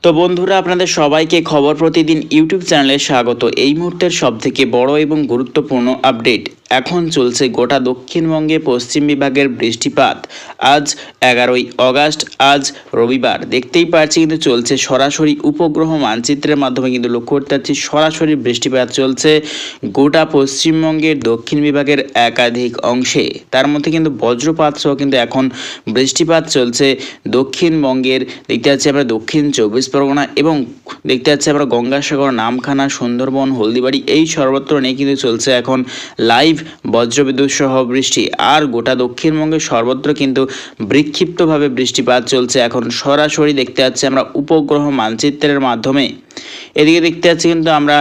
তো বন্ধুরা, আপনাদের সবাইকে খবর প্রতিদিন ইউটিউব চ্যানেলে স্বাগত। এই মুহূর্তের সবথেকে বড় এবং গুরুত্বপূর্ণ আপডেট। এখন চলছে গোটা দক্ষিণবঙ্গে পশ্চিম বিভাগের বৃষ্টিপাত। আজ 11ই অগাস্ট, আজ রবিবার। দেখতেই পাচ্ছি কিন্তু চলছে সরাসরি উপগ্রহ মানচিত্রের মাধ্যমে কিন্তু লক্ষ্য করতে পারছি সরাসরি বৃষ্টিপাত চলছে গোটা পশ্চিমবঙ্গের দক্ষিণ বিভাগের একাধিক অংশে। তার মধ্যে কিন্তু বজ্রপাত সহ কিন্তু এখন বৃষ্টিপাত চলছে দক্ষিণবঙ্গের। দেখতে পাচ্ছি আমরা দক্ষিণ 24 পরগনা এবং দেখতে পাচ্ছি আমরা গঙ্গাসাগর, নামখানা, সুন্দরবন, হলদিবাড়ি এই সর্বত্র নিয়ে কিন্তু চলছে এখন লাইভ বজ্রবিদ্যুৎ সহ বৃষ্টি। আর গোটা দক্ষিণবঙ্গের সর্বত্র কিন্তু বিক্ষিপ্তভাবে বৃষ্টিপাত চলছে এখন সরাসরি দেখতে পাচ্ছি আমরা উপগ্রহ মানচিত্রের মাধ্যমে। এদিকে দেখতে পাচ্ছি কিন্তু আমরা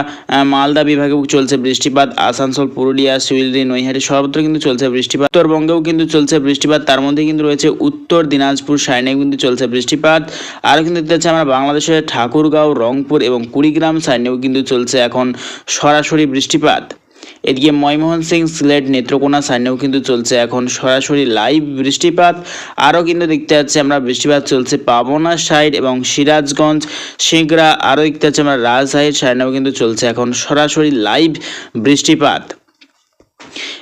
মালদা বিভাগেও চলছে বৃষ্টিপাত, আসানসোল, পুরুলিয়া, শিলিগুড়ি, নৈহাটি সর্বত্র কিন্তু চলছে বৃষ্টিপাত। উত্তরবঙ্গেও কিন্তু চলছে বৃষ্টিপাত, তার মধ্যে কিন্তু রয়েছে উত্তর দিনাজপুর সাইডেও কিন্তু চলছে বৃষ্টিপাত। আরও কিন্তু দেখতে পাচ্ছি আমরা বাংলাদেশের ঠাকুরগাঁও, রংপুর এবং কুড়িগ্রাম সাইডেও কিন্তু চলছে এখন সরাসরি বৃষ্টিপাত। এদিকে ময়মনসিংহ, সিলেট, নেত্রকোনা সাইডেও কিন্তু চলছে এখন সরাসরি লাইভ বৃষ্টিপাত। আরও কিন্তু দেখতে পাচ্ছি আমরা বৃষ্টিপাত চলছে পাবনা সাইড এবং সিরাজগঞ্জ, সিংড়া। আরও দেখতে পাচ্ছি আমরা রাজশাহীর সাইডেও কিন্তু চলছে এখন সরাসরি লাইভ বৃষ্টিপাত।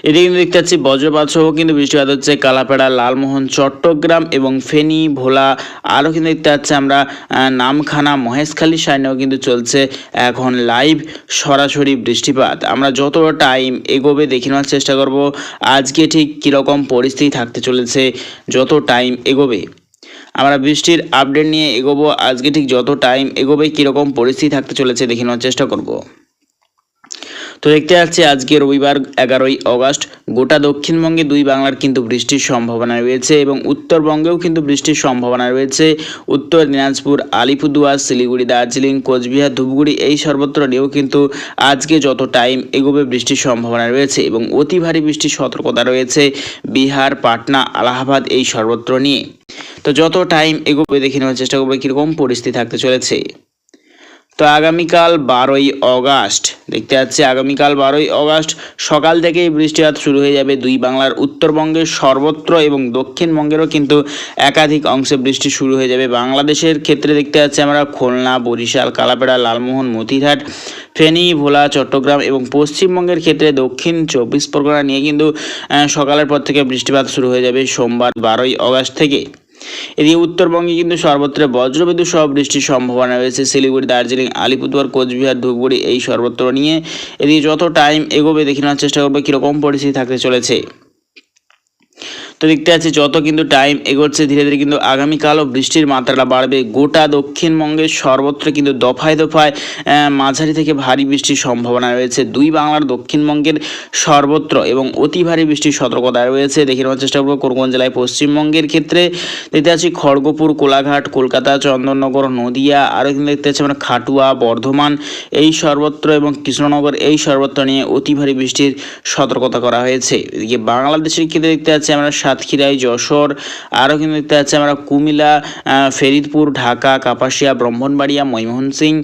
এদিকে কিন্তু দেখতে পাচ্ছি বজ্রপাত সহ কিন্তু বৃষ্টিপাত হচ্ছে কালাপাড়া, লালমোহন, চট্টগ্রাম এবং ফেনী, ভোলা। আরও কিন্তু দেখতে পাচ্ছি আমরা নামখানা, মহেশখালী সাইডেও কিন্তু চলছে এখন লাইভ সরাসরি বৃষ্টিপাত। আমরা যত টাইম এগোবে দেখে নেওয়ার চেষ্টা করব আজকে ঠিক কীরকম পরিস্থিতি থাকতে চলেছে। যত টাইম এগোবে আমরা বৃষ্টির আপডেট নিয়ে এগোবো। আজকে ঠিক যত টাইম এগোবে কীরকম পরিস্থিতি থাকতে চলেছে দেখে নেওয়ার চেষ্টা করব। তো দেখতে পাচ্ছি আজকে রবিবার 11ই অগাস্ট গোটা দক্ষিণবঙ্গে দুই বাংলার কিন্তু বৃষ্টির সম্ভাবনা রয়েছে এবং উত্তরবঙ্গেও কিন্তু বৃষ্টির সম্ভাবনা রয়েছে। উত্তর দিনাজপুর, আলিপুরদুয়ার, শিলিগুড়ি, দার্জিলিং, কোচবিহার, ধূপগুড়ি এই সর্বত্র নিয়েও কিন্তু আজকে যত টাইম এগোবে বৃষ্টির সম্ভাবনা রয়েছে এবং অতি ভারী বৃষ্টির সতর্কতা রয়েছে বিহার, পাটনা, আলাহাবাদ এই সর্বত্র নিয়ে। তো যত টাইম এগোবে দেখে নেওয়ার চেষ্টা করবে কীরকম পরিস্থিতি থাকতে চলেছে। তো আগামীকাল 12ই অগাস্ট দেখতে পাচ্ছি আগামীকাল 12ই অগাস্ট সকাল থেকেই বৃষ্টিপাত শুরু হয়ে যাবে দুই বাংলার উত্তরবঙ্গের সর্বত্র এবং দক্ষিণবঙ্গেরও কিন্তু একাধিক অংশে বৃষ্টি শুরু হয়ে যাবে। বাংলাদেশের ক্ষেত্রে দেখতে পাচ্ছি আমরা খুলনা, বরিশাল, কালাপাড়া, লালমোহন, মতিরহাট, ফেনী, ভোলা, চট্টগ্রাম এবং পশ্চিমবঙ্গের ক্ষেত্রে দক্ষিণ 24 পরগনা নিয়ে কিন্তু সকালের পর থেকে বৃষ্টিপাত শুরু হয়ে যাবে সোমবার 12ই অগাস্ট থেকে। এদিকে উত্তরবঙ্গে কিন্তু সর্বত্র বজ্রবিদ্যুৎ সহ বৃষ্টির সম্ভাবনা রয়েছে শিলিগুড়ি, দার্জিলিং, আলিপুরদুয়ার, কোচবিহার, ধূপগুড়ি এই সর্বত্র নিয়ে। এদিকে যত টাইম এগোবে দেখে নেওয়ার চেষ্টা করবে কীরকম পরিস্থিতি থাকতে চলেছে। তো দেখতে পাচ্ছি যত কিন্তু টাইম এগোচ্ছে ধীরে ধীরে কিন্তু আগামীকালও বৃষ্টির মাত্রাটা বাড়বে। গোটা দক্ষিণবঙ্গের সর্বত্র কিন্তু দফায় দফায় মাঝারি থেকে ভারী বৃষ্টির সম্ভাবনা রয়েছে দুই বাংলার দক্ষিণবঙ্গের সর্বত্র এবং অতি ভারী বৃষ্টির সতর্কতা রয়েছে। দেখে নেওয়ার চেষ্টা করবো কোন কোন জেলায়। পশ্চিমবঙ্গের ক্ষেত্রে দেখতে পাচ্ছি খড়গপুর, কোলাঘাট, কলকাতা, চন্দননগর, নদিয়া। আরও কিন্তু দেখতে পাচ্ছি আমরা খাটুয়া, বর্ধমান এই সর্বত্র এবং কৃষ্ণনগর এই সর্বত্র নিয়ে অতি ভারী বৃষ্টির সতর্কতা করা হয়েছে। এদিকে বাংলাদেশের ক্ষেত্রে দেখতে পাচ্ছি আমরা সাতক্ষীরায়, যশোর। আরও কিন্তু দেখতে পাচ্ছি আমরা কুমিল্লা, ফরিদপুর, ঢাকা, কাপাসিয়া, ব্রাহ্মণবাড়িয়া, ময়মনসিংহ,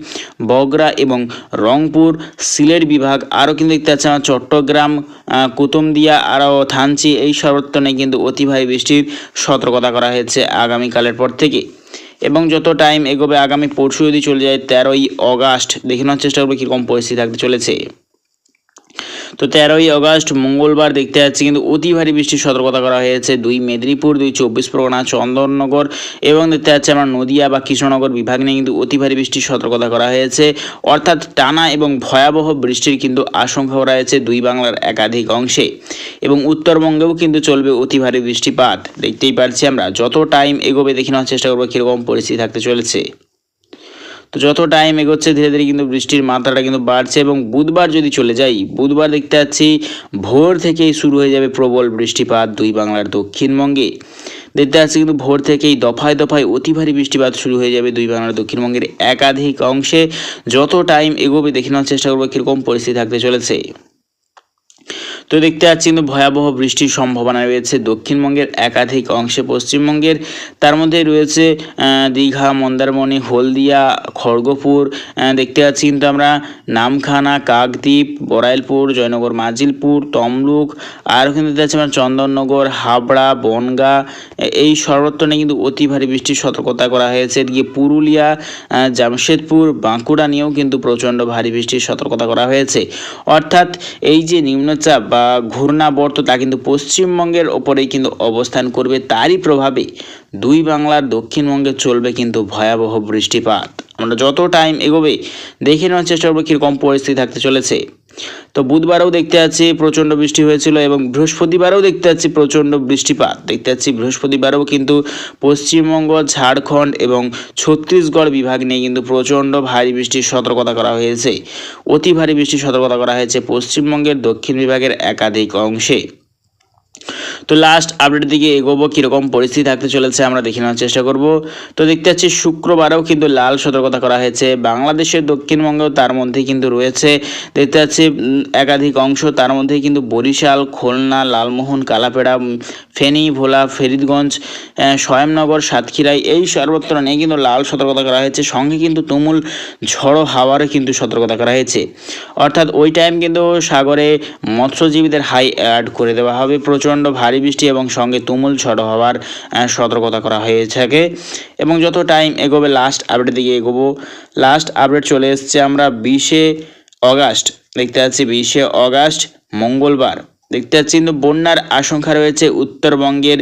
বগুড়া এবং রংপুর, সিলেট বিভাগ। আরও কিন্তু দেখতে পাচ্ছি আমরা চট্টগ্রাম, কুতুবদিয়া, আরও থানচি এই সর্বত্র নিয়ে কিন্তু অতি ভারী বৃষ্টির সতর্কতা করা হয়েছে আগামীকালের পর থেকে। এবং যত টাইম এগোবে আগামী পরশু যদি চলে যায় 13ই অগাস্ট দেখে নেওয়ার চেষ্টা করবে কীরকম পরিস্থিতি থাকতে চলেছে। তো 13ই অগাস্ট মঙ্গলবার দেখতে পাচ্ছি কিন্তু অতি ভারী বৃষ্টির সতর্কতা করা হয়েছে দুই মেদিনীপুর, দুই 24 পরগনা, চন্দননগর এবং দেখতে পাচ্ছি আমরা নদিয়া বা কৃষ্ণনগর বিভাগ নিয়ে কিন্তু অতি ভারী বৃষ্টির সতর্কতা করা হয়েছে। অর্থাৎ টানা এবং ভয়াবহ বৃষ্টির কিন্তু আশঙ্কা করা হয়েছে দুই বাংলার একাধিক অংশে এবং উত্তরবঙ্গেও কিন্তু চলবে অতি ভারী বৃষ্টিপাত। দেখতেই পাচ্ছি আমরা যত টাইম এগোবে দেখে নেওয়ার চেষ্টা করবো কীরকম পরিস্থিতি থাকতে চলেছে। তো যত টাইম এগোচ্ছে ধীরে ধীরে কিন্তু বৃষ্টির মাত্রাটা কিন্তু বাড়ছে এবং বুধবার যদি চলে যাই, বুধবার দেখতে পাচ্ছি ভোর থেকেই শুরু হয়ে যাবে প্রবল বৃষ্টিপাত দুই বাংলার দক্ষিণবঙ্গে। দেখতে পাচ্ছি কিন্তু ভোর থেকেই দফায় দফায় অতি ভারী বৃষ্টিপাত শুরু হয়ে যাবে দুই বাংলার দক্ষিণবঙ্গের একাধিক অংশে। যত টাইম এগোবে দেখে নেওয়ার চেষ্টা করবো কীরকম পরিস্থিতি থাকতে চলেছে। তো দেখতে পাচ্ছি কিন্তু ভয়াবহ বৃষ্টির সম্ভাবনা রয়েছে দক্ষিণবঙ্গের একাধিক অংশে। পশ্চিমবঙ্গের তার মধ্যে রয়েছে দীঘা, মন্দারমণি, হলদিয়া, খড়গপুর, দেখতে পাচ্ছি কিন্তু আমরা নামখানা, কাকদ্বীপ, বড়াইলপুর, জয়নগর, মাজিলপুর, তমলুক, আর কিন্তু দেখতে পাচ্ছি আমরা চন্দননগর, হাবড়া, বনগাঁ, এই সর্বত্র নিয়ে কিন্তু অতি ভারী বৃষ্টির সতর্কতা করা হয়েছে। এদিকে পুরুলিয়া, জামশেদপুর, বাঁকুড়া নিয়েও কিন্তু প্রচণ্ড ভারী বৃষ্টির সতর্কতা করা হয়েছে। অর্থাৎ এই যে নিম্নচাপ বা ঘূর্ণাবর্ত তা কিন্তু পশ্চিমবঙ্গের ওপরেই কিন্তু অবস্থান করবে, তারই প্রভাবে দুই বাংলার দক্ষিণবঙ্গে চলবে কিন্তু ভয়াবহ বৃষ্টিপাত। আমরা যত টাইম এগোবে দেখে নেওয়ার চেষ্টা করবো কীরকম পরিস্থিতি থাকতে চলেছে। তো বুধবারেও দেখতে পাচ্ছি প্রচণ্ড বৃষ্টি হয়েছিল এবং বৃহস্পতিবারেও দেখতে পাচ্ছি প্রচণ্ড বৃষ্টিপাত। দেখতে পাচ্ছি বৃহস্পতিবারেও কিন্তু পশ্চিমবঙ্গ, ঝাড়খণ্ড এবং ছত্তিশগড় বিভাগ নিয়ে কিন্তু প্রচণ্ড ভারী বৃষ্টির সতর্কতা করা হয়েছে। অতি ভারী বৃষ্টির সতর্কতা করা হয়েছে পশ্চিমবঙ্গের দক্ষিণ বিভাগের একাধিক অংশে। তো লাস্ট আপডেটের দিকে এগোবো, কীরকম পরিস্থিতি থাকতে চলেছে আমরা দেখে নেওয়ার চেষ্টা করব। তো দেখতে পাচ্ছি শুক্রবারেও কিন্তু লাল সতর্কতা করা হয়েছে বাংলাদেশের দক্ষিণবঙ্গেও, তার মধ্যে কিন্তু রয়েছে দেখতে পাচ্ছি একাধিক অংশ, তার মধ্যে কিন্তু বরিশাল, খুলনা, লালমোহন, কালাপেড়া, ফেনী, ভোলা, ফরিদগঞ্জ, স্বয়ংনগর, সাতক্ষীরায় এই সর্বত্র নিয়ে কিন্তু লাল সতর্কতা করা হয়েছে। সঙ্গে কিন্তু তুমুল ঝড়ো হাওয়ারও কিন্তু সতর্কতা করা হয়েছে। অর্থাৎ ওই টাইম কিন্তু সাগরে মৎস্যজীবীদের হাই অ্যালার্ট করে দেওয়া হবে। প্রচণ্ড ভারী বৃষ্টি এবং সঙ্গে তুমুল ঝড় হওয়ার সতর্কতা করা হয়ে থাকে। এবং যত টাইম এগোবে লাস্ট আপডেটের দিকে এগোবো। লাস্ট আপডেট চলে এসছে আমরা 20শে অগাস্ট, দেখতে পাচ্ছি 20শে অগাস্ট মঙ্গলবার। দেখতে পাচ্ছি কিন্তু বন্যার আশঙ্কা রয়েছে উত্তরবঙ্গের,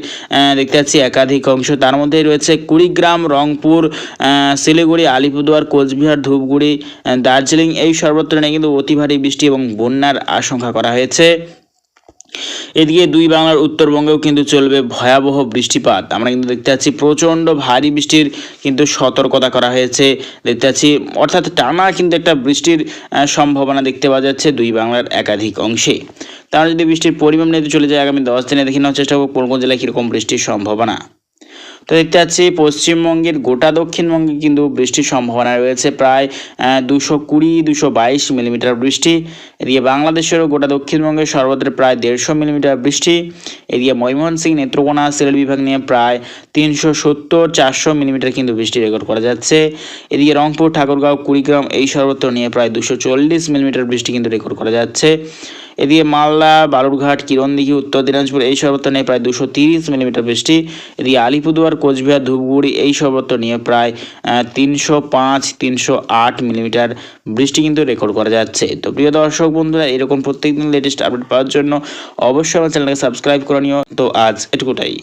দেখতে পাচ্ছি একাধিক অংশ, তার মধ্যে রয়েছে কুড়িগ্রাম, রংপুর, শিলিগুড়ি, আলিপুরদুয়ার, কোচবিহার, ধূপগুড়ি, দার্জিলিং এই সর্বত্র নিয়ে কিন্তু অতি ভারী বৃষ্টি এবং বন্যার আশঙ্কা করা হয়েছে। এদিকে দুই বাংলার উত্তরবঙ্গেও কিন্তু চলবে ভয়াবহ বৃষ্টিপাত। আমরা কিন্তু দেখতে পাচ্ছি প্রচণ্ড ভারী বৃষ্টির কিন্তু সতর্কতা করা হয়েছে দেখতে পাচ্ছি, অর্থাৎ টানা কিন্তু একটা বৃষ্টির সম্ভাবনা দেখতে পাওয়া যাচ্ছে দুই বাংলার একাধিক অংশে। তারা যদি বৃষ্টির পরিমাণ নিতে চলে যায় আগামী 10 দিনে দেখে নেওয়ার চেষ্টা করব কোন কোন জেলায় কীরকম বৃষ্টির সম্ভাবনা। তো দেখতে পাচ্ছি পশ্চিমবঙ্গের গোটা দক্ষিণবঙ্গে কিন্তু বৃষ্টির সম্ভাবনা রয়েছে প্রায় 220-222 মিলিমিটার বৃষ্টি। এদিকে বাংলাদেশেরও গোটা দক্ষিণবঙ্গে সর্বত্র প্রায় 150 মিলিমিটার বৃষ্টি। এদিকে ময়মনসিংহ, নেত্রকোনা, সিলেট বিভাগ নিয়ে প্রায় 370-400 মিলিমিটার কিন্তু বৃষ্টি রেকর্ড করা যাচ্ছে। এদিকে রংপুর, ঠাকুরগাঁও, কুড়িগ্রাম এই সর্বত্র নিয়ে প্রায় 240 মিলিমিটার বৃষ্টি কিন্তু রেকর্ড করা যাচ্ছে। এদিকে মালদা, বালুরঘাট, কিরণদিঘি, উত্তর দিনাজপুর এই সর্বত্র নিয়ে প্রায় 230 মিলিমিটার বৃষ্টি। এদিকে আলিপুরদুয়ার, কোচবিহার, ধূপগুড়ি এই সর্বত্র নিয়ে প্রায় 305-308 মিলিমিটার বৃষ্টি কিন্তু রেকর্ড করা যাচ্ছে। তো প্রিয় দর্শক বন্ধুরা, এরকম প্রত্যেকদিন লেটেস্ট আপডেট পাওয়ার জন্য অবশ্যই আমার চ্যানেলকে সাবস্ক্রাইব করে নিও। তো আজ এটুকুটাই।